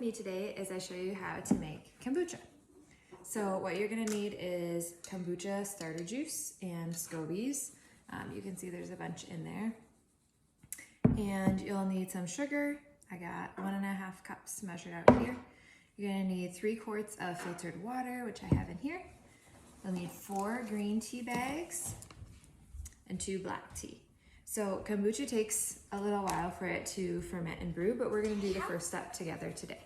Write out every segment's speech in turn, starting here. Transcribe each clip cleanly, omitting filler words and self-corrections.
me today as I show you how to make kombucha. So what you're gonna need is kombucha starter juice and scobies. You can see there's a bunch in there. And you'll need some sugar. I got 1.5 cups measured out here. You're gonna need 3 quarts of filtered water, which I have in here. You'll need 4 green tea bags and 2 black tea. So kombucha takes a little while for it to ferment and brew, but we're gonna do the first step together today.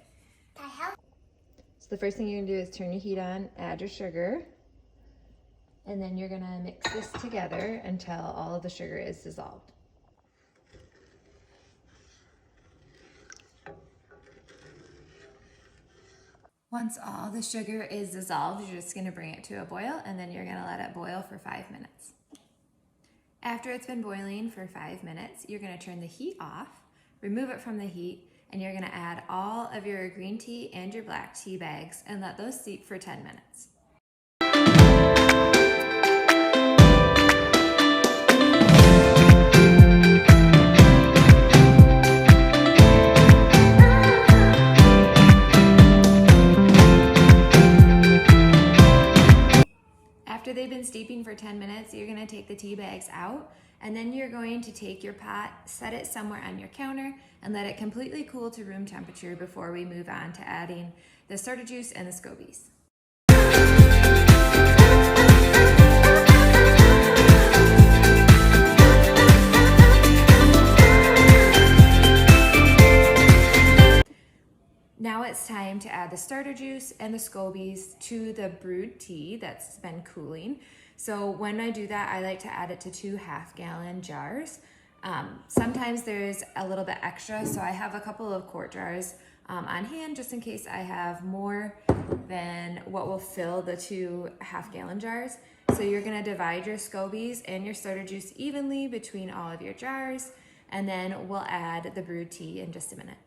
So the first thing you're gonna do is turn your heat on, add your sugar, and then you're gonna mix this together until all of the sugar is dissolved. Once all the sugar is dissolved, you're just gonna bring it to a boil, and then you're gonna let it boil for 5 minutes. After it's been boiling for 5 minutes, you're gonna turn the heat off, remove it from the heat, and you're gonna add all of your green tea and your black tea bags and let those steep for 10 minutes. After they've been steeping for 10 minutes, you're gonna take the tea bags out, and then you're going to take your pot, set it somewhere on your counter, and let it completely cool to room temperature before we move on to adding the starter juice and the scobies. Now it's time to add the starter juice and the scobies to the brewed tea that's been cooling. So when I do that, I like to add it to 2 half-gallon jars. Sometimes there's a little bit extra, so I have a couple of quart jars on hand just in case I have more than what will fill the 2 half-gallon jars. So you're gonna divide your scobies and your starter juice evenly between all of your jars, and then we'll add the brewed tea in just a minute.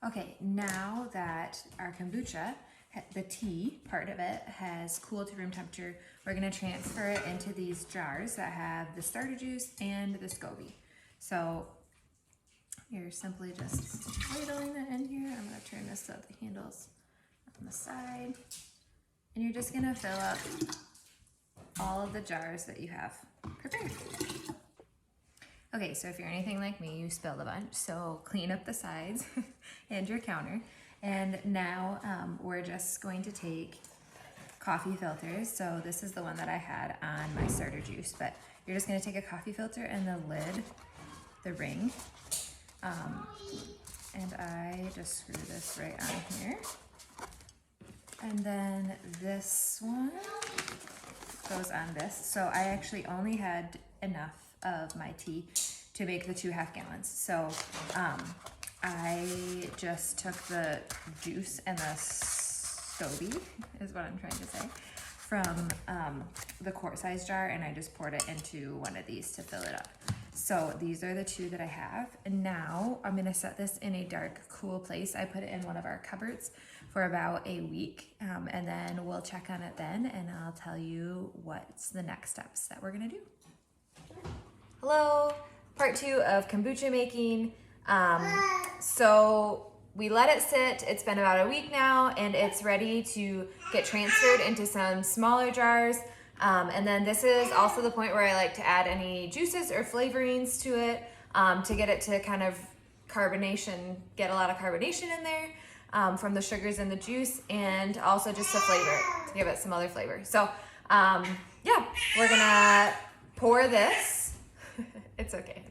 Okay, now that our kombucha, the tea part of it, has cooled to room temperature, we're gonna transfer it into these jars that have the starter juice and the SCOBE. So you're simply just ladling it in here. I'm gonna turn this so the handle's on the side. And you're just gonna fill up all of the jars that you have prepared. Okay, so if you're anything like me, you spilled a bunch, so clean up the sides and your counter. And now we're just going to take coffee filters. So this is the one that I had on my starter juice, but you're just gonna take a coffee filter and the lid, the ring, and I just screw this right on here. And then this one goes on this. So I actually only had enough of my tea to make the 2 half-gallons. So I just took the juice and the SCOBE, is what I'm trying to say, from the quart size jar, and I just poured it into one of these to fill it up. So these are the 2 that I have. And now I'm gonna set this in a dark, cool place. I put it in one of our cupboards for about a week, and then we'll check on it then, and I'll tell you what's the next steps that we're gonna do. Hello, part 2 of kombucha making. So we let it sit. It's been about a week now, and it's ready to get transferred into some smaller jars. And then this is also the point where I like to add any juices or flavorings to it to get it to kind of carbonation, get a lot of carbonation in there from the sugars in the juice, and also just to flavor it, to give it some other flavor. So yeah, we're gonna pour this. It's okay.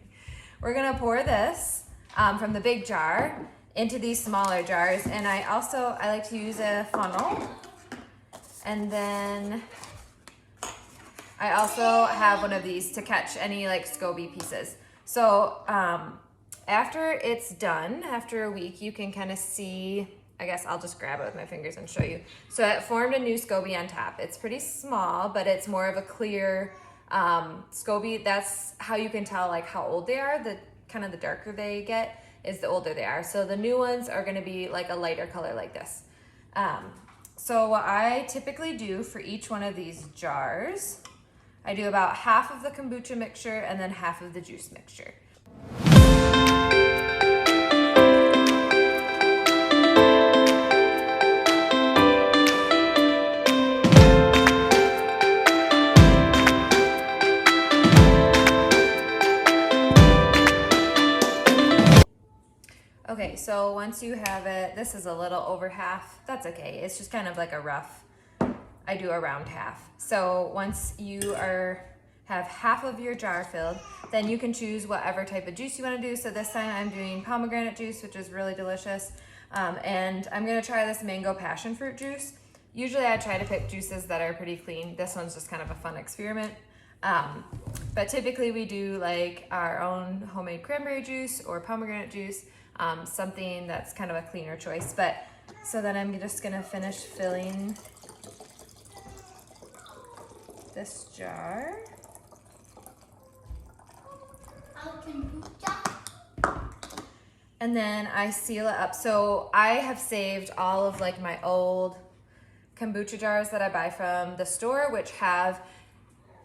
We're gonna pour this from the big jar into these smaller jars, and I like to use a funnel, and then I also have one of these to catch any like scoby pieces. So after it's done, after a week, you can kind of see, I guess I'll just grab it with my fingers and show you. So it formed a new SCOBE on top. It's pretty small, but it's more of a clear SCOBE. That's how you can tell like how old they are. The kind of the darker they get is the older they are. So the new ones are gonna be like a lighter color like this. So what I typically do for each one of these jars, I do about half of the kombucha mixture and then half of the juice mixture. Okay, so once you have it, this is a little over half, that's okay. It's just kind of like a rough, I do around half. So once you have half of your jar filled, then you can choose whatever type of juice you want to do. So this time I'm doing pomegranate juice, which is really delicious. And I'm gonna try this mango passion fruit juice. Usually I try to pick juices that are pretty clean. This one's just kind of a fun experiment. But typically we do like our own homemade cranberry juice or pomegranate juice. Something that's kind of a cleaner choice. But so then I'm just gonna finish filling this jar. And then I seal it up. So I have saved all of like my old kombucha jars that I buy from the store, which have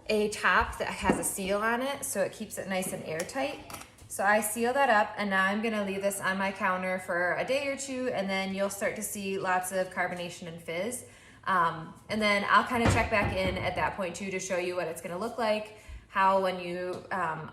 a top that has a seal on it, so it keeps it nice and airtight. So I seal that up, and now I'm gonna leave this on my counter for a day or two, and then you'll start to see lots of carbonation and fizz. And then I'll kind of check back in at that point too to show you what it's gonna look like, how when you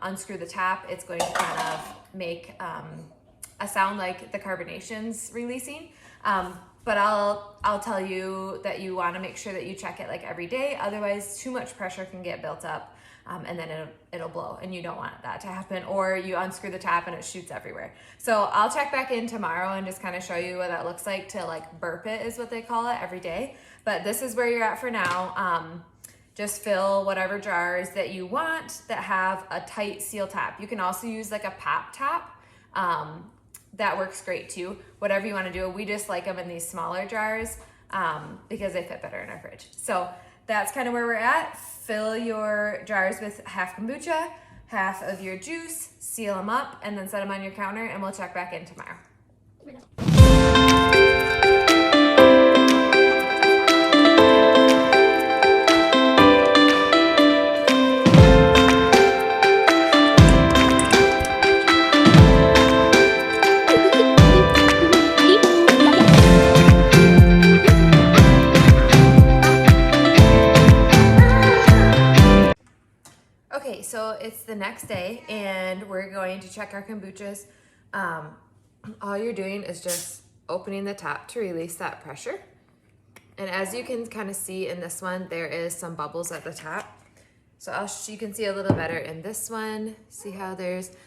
unscrew the top, it's going to kind of make a sound like the carbonation's releasing. But I'll tell you that you wanna make sure that you check it like every day, otherwise too much pressure can get built up. And then it'll blow, and you don't want that to happen, or you unscrew the top and it shoots everywhere. So I'll check back in tomorrow and just kind of show you what that looks like to like burp it is what they call it every day. But this is where you're at for now. Just fill whatever jars that you want that have a tight seal top. You can also use like a pop top. That works great too. Whatever you want to do. We just like them in these smaller jars because they fit better in our fridge. So that's kind of where we're at. Fill your jars with half kombucha, half of your juice, seal them up, and then set them on your counter, and we'll check back in tomorrow. Okay, so it's the next day and we're going to check our kombuchas. All you're doing is just opening the top to release that pressure. And as you can kind of see in this one, there is some bubbles at the top. So you can see a little better in this one. See how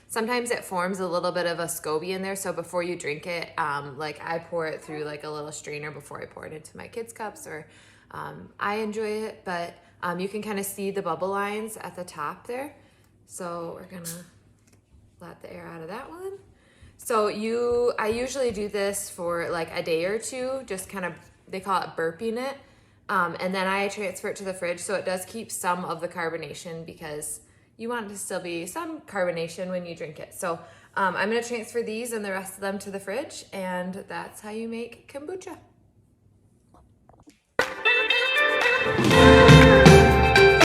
sometimes it forms a little bit of a SCOBE in there. So before you drink it, like I pour it through like a little strainer before I pour it into my kids' cups, or I enjoy it, but you can kind of see the bubble lines at the top there. So we're gonna let the air out of that one. So I usually do this for like a day or two, just kind of, they call it burping it. And then I transfer it to the fridge, so it does keep some of the carbonation because you want it to still be some carbonation when you drink it. So I'm gonna transfer these and the rest of them to the fridge, and that's how you make kombucha.